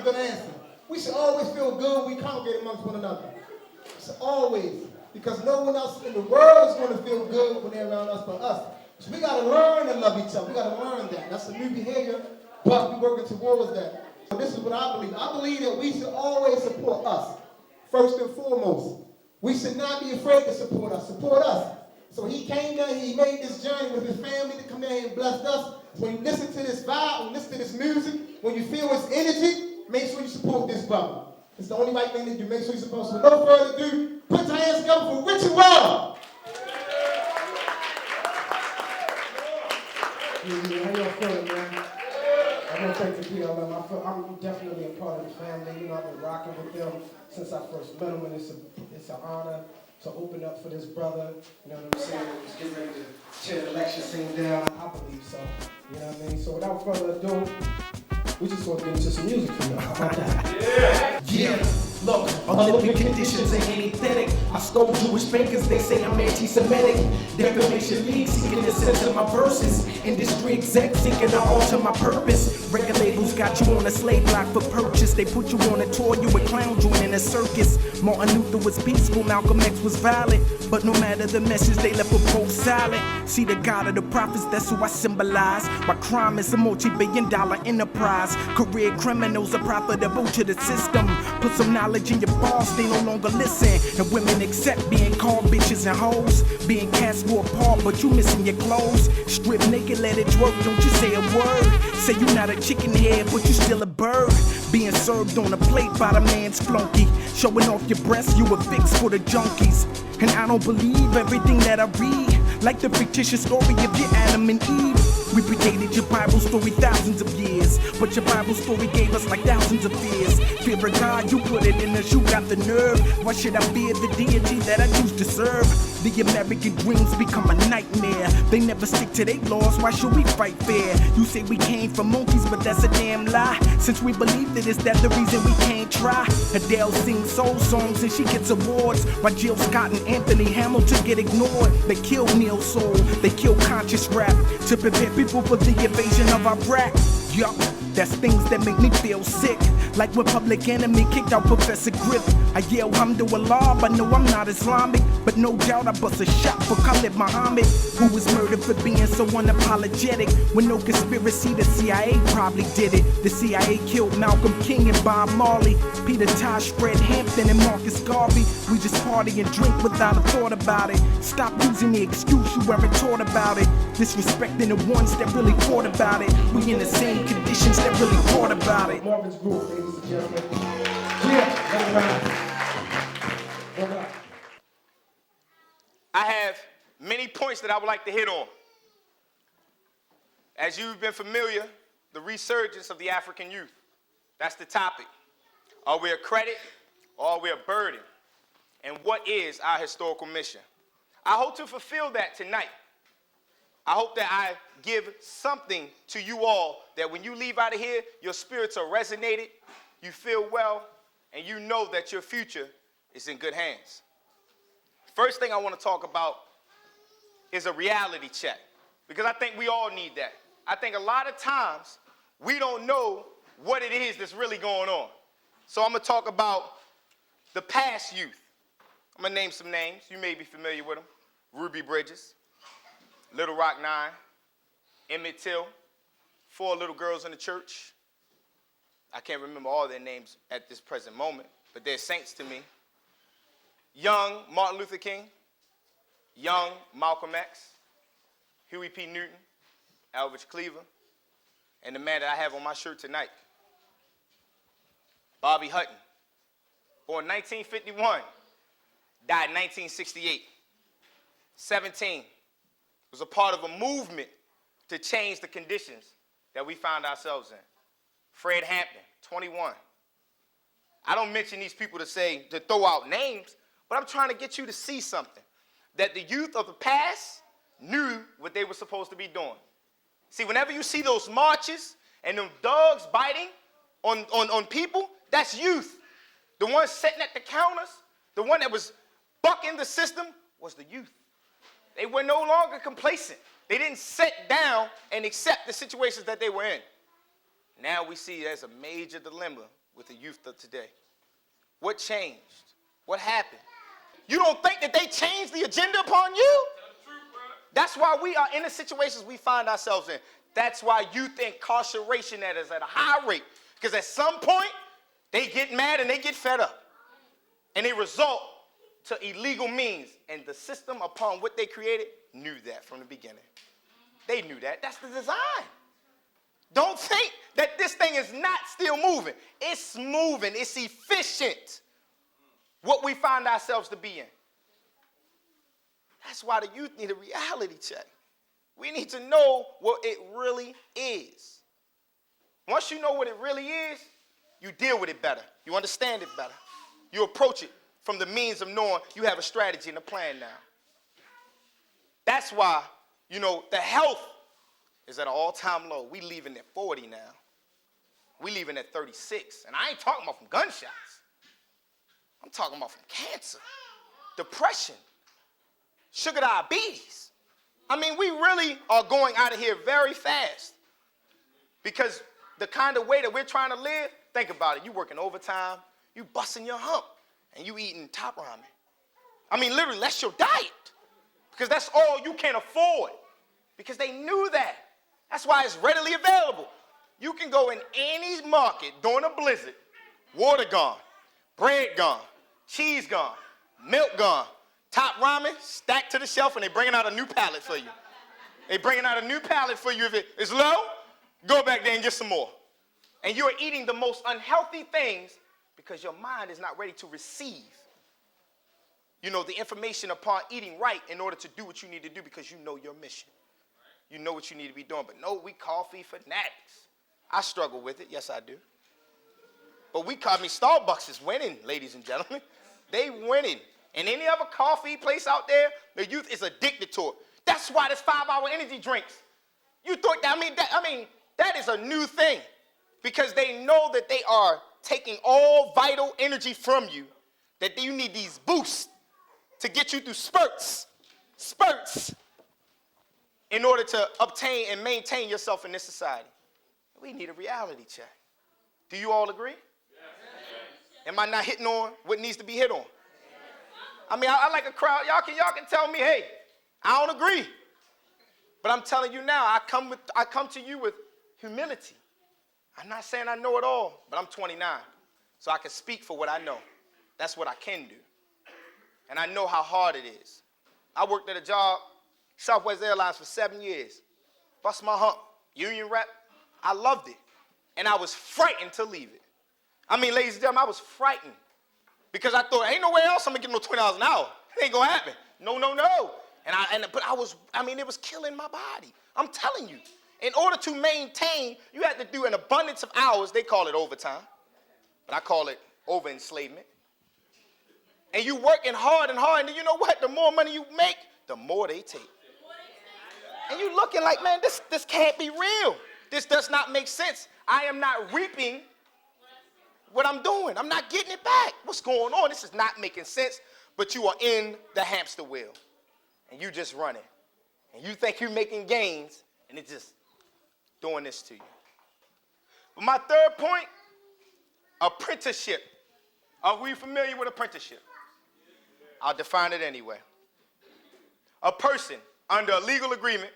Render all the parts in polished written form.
good answer. We should always feel good when we congregate amongst one another. We should always. Because no one else in the world is going to feel good when they're around us but us. So we got to learn to love each other. We got to learn that. That's a new behavior, but we're working towards that. So this is what I believe. I believe that we should always support us, first and foremost. We should not be afraid to support us. Support us. So he came down, he made this journey with his family to come down here and bless us. So when you listen to this vibe, when you listen to this music, when you feel his energy, make sure you support this brother. It's the only right thing to do. Make sure you're supposed to. No further ado, put your hands together for Richard Wall. How y'all feeling, man? I want to thank the PLM. I'm definitely a part of the family. You know, I've been rocking with them since I first met them, and it's an honor to open up for this brother. You know what I'm saying? Just get ready to tear the lecture scene down. I believe so. You know what I mean? So without further ado, we just want to get into some music for y'all. How about that? Yeah. Look, Olympic conditions ain't aesthetic. I stole Jewish bakers, they say I'm anti-Semitic. Defamation league seeking to censor my verses. Industry execs seeking to alter my purpose. Record labels got you on a slave block for purchase. They put you on a tour, you a clown joining a circus. Martin Luther was peaceful, Malcolm X was violent. But no matter the message, they left with both silent. See the God of the prophets, that's who I symbolize. My crime is a multi-billion-dollar enterprise. Career criminals are profitable to the system. Put some knowledge in your balls, they no longer listen. And women accept being called bitches and hoes. Being cast for a part, but you missing your clothes. Strip naked, let it twerk, don't you say a word. Say you not a chicken head, but you still a bird. Being served on a plate by the man's flunky. Showing off your breasts, you a fix for the junkies. And I don't believe everything that I read. Like the fictitious story of your Adam and Eve. We predated your Bible story thousands of years, but your Bible story gave us like thousands of fears. Fear of God, you put it in us, you got the nerve. Why should I fear the deity that I used to serve? The American dreams become a nightmare. They never stick to their laws, why should we fight fair? You say we came from monkeys, but that's a damn lie. Since we believed it, is that the reason we can't try? Adele sings soul songs and she gets awards, while Jill Scott and Anthony Hamilton get ignored. They kill Neil Soul, they kill conscious rap to prepare people for the invasion of Iraq. Yup, that's things that make me feel sick. Like when Public Enemy kicked out Professor Grip. I yell Alhamdulillah, but no, I'm not Islamic. But no doubt I bust a shot for Khalid Muhammad, who was murdered for being so unapologetic. With no conspiracy, the CIA probably did it. The CIA killed Malcolm King and Bob Marley, Peter Tosh, Fred Hampton, and Marcus Garvey. We just party and drink without a thought about it. Stop using the excuse you weren't taught about it. Disrespecting the ones that really thought about it. We in the same conditions that really thought about it. Marvin's Group, ladies and gentlemen. Yeah, let it ride. I have many points that I would like to hit on. As you've been familiar, the resurgence of the African youth. That's the topic. Are we a credit or are we a burden? And what is our historical mission? I hope to fulfill that tonight. I hope that I give something to you all that when you leave out of here, your spirits are resonated, you feel well, and you know that your future is in good hands. First thing I want to talk about is a reality check, because I think we all need that. I think a lot of times we don't know what it is that's really going on. So I'm going to talk about the past youth. I'm going to name some names. You may be familiar with them. Ruby Bridges, Little Rock 9, Emmett Till, 4 little girls in the church. I can't remember all their names at this present moment, but they're saints to me. Young Martin Luther King, young Malcolm X, Huey P. Newton, Aldrich Cleaver, and the man that I have on my shirt tonight, Bobby Hutton, born 1951, died 1968. 17, was a part of a movement to change the conditions that we found ourselves in. Fred Hampton, 21. I don't mention these people to throw out names, but I'm trying to get you to see something. That the youth of the past knew what they were supposed to be doing. See, whenever you see those marches and them dogs biting on people, that's youth. The one sitting at the counters, the one that was bucking the system was the youth. They were no longer complacent. They didn't sit down and accept the situations that they were in. Now we see there's a major dilemma with the youth of today? What changed? What happened? You don't think that they changed the agenda upon you? That's why we are in the situations we find ourselves in. That's why youth incarceration is at a high rate. Because at some point, they get mad and they get fed up. And they resort to illegal means. And the system upon what they created knew that from the beginning. They knew that. That's the design. Don't think that this thing is not still moving. It's moving. It's efficient. What we find ourselves to be in. That's why the youth need a reality check. We need to know what it really is. Once you know what it really is, you deal with it better. You understand it better. You approach it from the means of knowing you have a strategy and a plan now. That's why, the health is at an all-time low. We leaving at 40 now. We leaving at 36. And I ain't talking about from gunshots. I'm talking about from cancer, depression, sugar diabetes. I mean, we really are going out of here very fast. Because the kind of way that we're trying to live, think about it. You working overtime, you busting your hump, and you eating top ramen. I mean, literally, that's your diet. Because that's all you can afford. Because they knew that. That's why it's readily available. You can go in any market during a blizzard, water gone, bread gone, cheese gone, milk gone, top ramen stacked to the shelf, and they bringing out a new pallet for you. They bringing out a new pallet for you. If it is low, go back there and get some more. And you are eating the most unhealthy things because your mind is not ready to receive, the information upon eating right in order to do what you need to do because you know your mission. You know what you need to be doing. But no, we coffee fanatics. I struggle with it. Yes, I do. But Starbucks is winning, ladies and gentlemen. They winning. And any other coffee place out there, the youth is addicted to it. That's why there's 5-hour energy drinks. You thought that is a new thing. Because they know that they are taking all vital energy from you, that you need these boosts to get you through spurts, in order to obtain and maintain yourself in this society. We need a reality check. Do you all agree? Yes. Am I not hitting on what needs to be hit on? Yes. I mean, I like a crowd. Y'all can tell me, hey, I don't agree. But I'm telling you now, I come to you with humility. I'm not saying I know it all, but I'm 29, so I can speak for what I know. That's what I can do. And I know how hard it is. I worked at a job, Southwest Airlines, for 7 years. Bust my hump, union rep. I loved it. And I was frightened to leave it. I mean, ladies and gentlemen, I was frightened. Because I thought, ain't nowhere else I'm going to get no $20 an hour. It ain't going to happen. No. But it was killing my body. I'm telling you. In order to maintain, you had to do an abundance of hours. They call it overtime. But I call it over-enslavement. And you working hard and hard. And you know what? The more money you make, the more they take. And you looking like, man, this can't be real. This does not make sense. I am not reaping what I'm doing. I'm not getting it back. What's going on? This is not making sense. But you are in the hamster wheel. And you just running. And you think you're making gains. And it's just doing this to you. But my third point, apprenticeship. Are we familiar with apprenticeship? I'll define it anyway. A person under a legal agreement,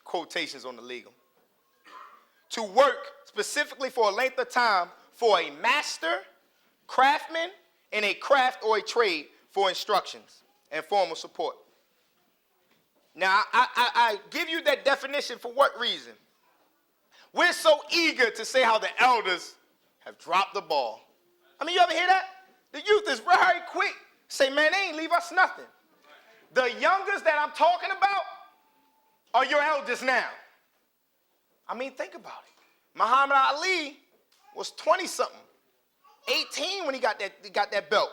quotations on the legal, to work specifically for a length of time for a master, craftsman, in a craft or a trade for instructions and formal support. Now, I give you that definition for what reason? We're so eager to say how the elders have dropped the ball. I mean, you ever hear that? The youth is very quick. Say, man, they ain't leave us nothing. The youngest that I'm talking about are your elders now. I mean, think about it. Muhammad Ali was 20-something, 18 when he got that belt.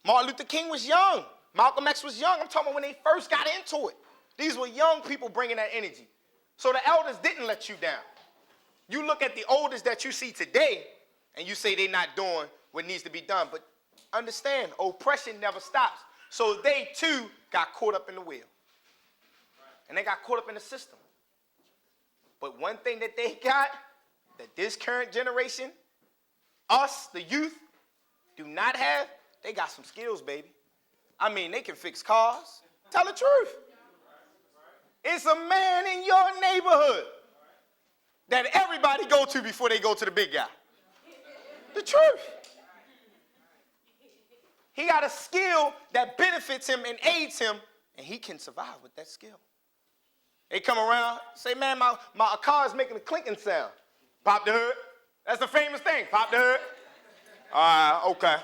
Martin Luther King was young. Malcolm X was young. I'm talking about when they first got into it. These were young people bringing that energy. So the elders didn't let you down. You look at the oldest that you see today, and you say they're not doing what needs to be done. But understand, oppression never stops. So they, too, got caught up in the wheel. And they got caught up in the system. But one thing that they got, that this current generation us, the youth, do not have, they got some skills, baby. I mean, they can fix cars. Tell the truth. It's a man in your neighborhood that everybody go to before they go to the big guy. The truth. He got a skill that benefits him and aids him, and he can survive with that skill. They come around, say, man, my car is making a clinking sound. Pop the hood. That's the famous thing. Pop the hood. Okay.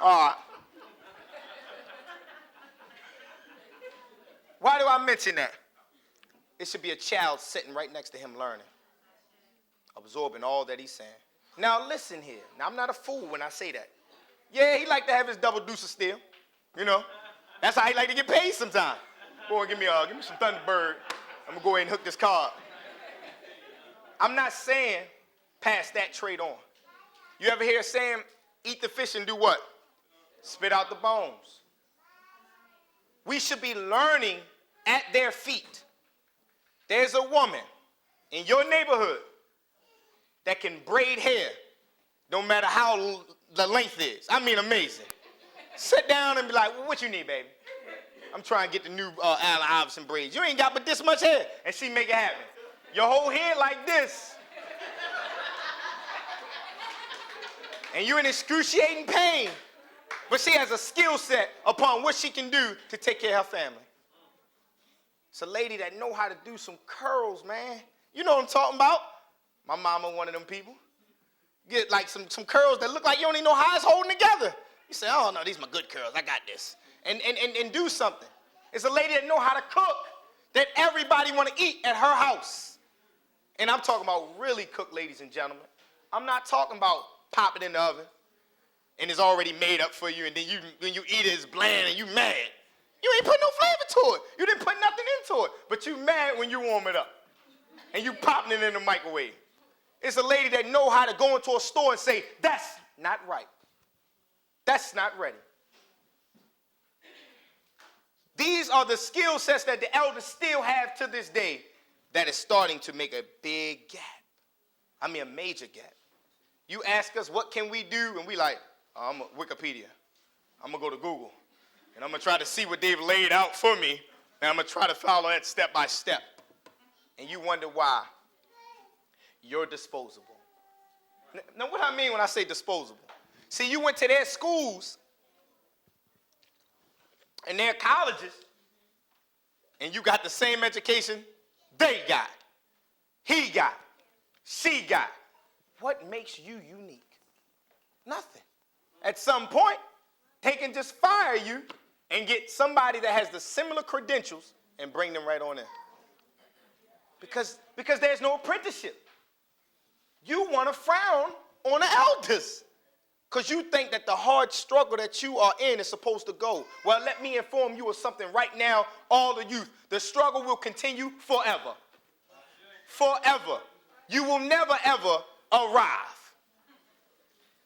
All right. Why do I mention that? It should be a child sitting right next to him learning, absorbing all that he's saying. Now listen here. Now I'm not a fool when I say that. Yeah, he like to have his double deucer still. You know, that's how he like to get paid sometimes. Boy, give me some Thunderbird. I'm gonna go ahead and hook this car up. I'm not saying pass that trait on. You ever hear saying, eat the fish and do what? Spit out the bones. We should be learning at their feet. There's a woman in your neighborhood that can braid hair, no matter how the length is. I mean, amazing. Sit down and be like, well, what you need, baby? I'm trying to get the new Allen Iverson braids. You ain't got but this much hair. And she make it happen. Your whole head like this. And you're in excruciating pain. But she has a skill set upon what she can do to take care of her family. It's a lady that know how to do some curls, man. You know what I'm talking about. My mama, one of them people. Get like some curls that look like you don't even know how it's holding together. You say, oh, no, these are my good curls. I got this. And do something. It's a lady that know how to cook that everybody want to eat at her house. And I'm talking about really cook, ladies and gentlemen. I'm not talking about pop it in the oven and it's already made up for you, and then when you eat it, it's bland and you mad. You ain't put no flavor to it. You didn't put nothing into it, but you mad when you warm it up and you popping it in the microwave. It's a lady that know how to go into a store and say, that's not right. That's not ready. These are the skill sets that the elders still have to this day that is starting to make a big gap. I mean, a major gap. You ask us, what can we do? And we like, oh, I'm a Wikipedia. I'm going to go to Google. And I'm going to try to see what they've laid out for me. And I'm going to try to follow that step by step. And you wonder why. You're disposable. Now, what I mean when I say disposable? See, you went to their schools and their colleges, and you got the same education they got, he got, she got. What makes you unique? Nothing. At some point, they can just fire you and get somebody that has the similar credentials and bring them right on in. Because there's no apprenticeship. You want to frown on the elders because you think that the hard struggle that you are in is supposed to go. Well, let me inform you of something right now, all the youth. The struggle will continue forever. Forever. You will never, ever arrive.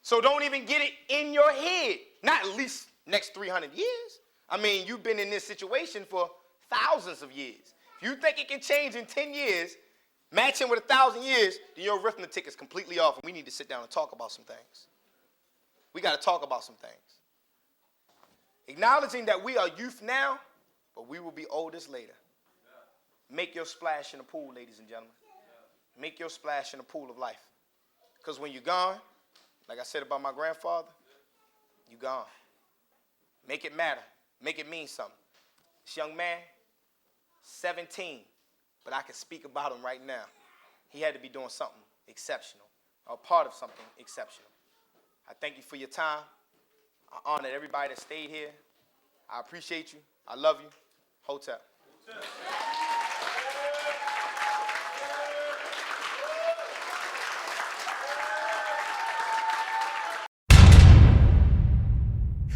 So don't even get it in your head. Not at least next 300 years. I mean, you've been in this situation for thousands of years. If you think it can change in 10 years, matching with 1,000 years, then your arithmetic is completely off, and we need to sit down and talk about some things. We got to talk about some things. Acknowledging that we are youth now, but we will be oldest later. Make your splash in the pool, ladies and gentlemen. Make your splash in the pool of life. Because when you're gone, like I said about my grandfather, you're gone. Make it matter. Make it mean something. This young man, 17, but I can speak about him right now. He had to be doing something exceptional, or part of something exceptional. I thank you for your time. I honor everybody that stayed here. I appreciate you. I love you. Hotel.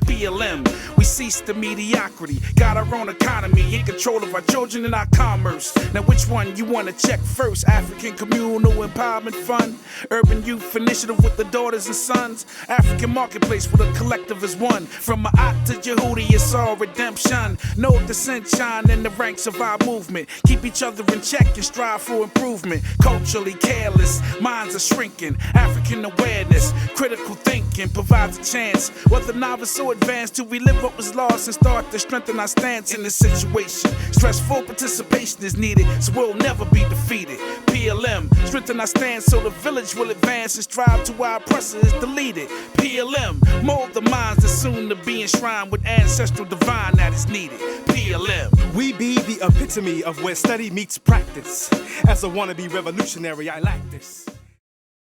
Be PLM. We cease the mediocrity, got our own economy, in control of our children and our commerce. Now which one you wanna check first? African Communal Empowerment Fund, Urban Youth Initiative with the daughters and sons, African Marketplace where the collective is one. From Ma'at to Yehudi, it's all redemption. No dissent shine in the ranks of our movement. Keep each other in check and strive for improvement. Culturally careless, minds are shrinking. African awareness, critical thinking provides a chance. Whether novice or advanced, to relive what was lost and start to strengthen our stance in this situation. Stressful participation is needed, so we'll never be defeated. PLM, strengthen our stance so the village will advance and strive to our oppressor is deleted. PLM, mold the minds that soon to be enshrined with ancestral divine that is needed. PLM. We be the epitome of where study meets practice. As a wannabe revolutionary, I like this.